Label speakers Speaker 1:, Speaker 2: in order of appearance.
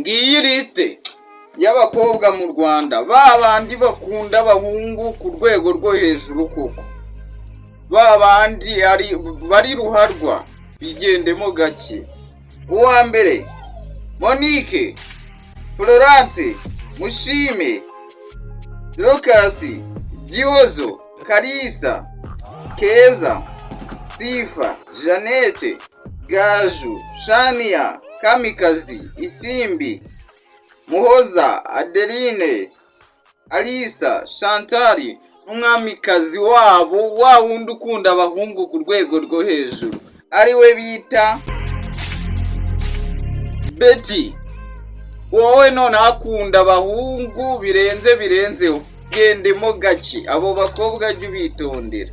Speaker 1: ngiyi liste y'abakobwa mu Rwanda, babandi bakunda abahungu ku rwego rwo hejuru koko, babandi bari ruharwa bigendemo gake. Uwa mbere Monique, Florence, Mushime, Lokasi, Gihozo, Kalisa, Keza, Sifa, Jeannette, Gaju, Shania, Kamikazi, Isimbi, Muhoza, Adeline, Alisa, Chantali, n'umwamikazi wabo wa wundi ukunda abahungu ku rwego rwo hejuru ariwe bita Betty. Wowe none akunda abahungu birenzeho, gendemo gake, abo bakobwa jya ubitondera.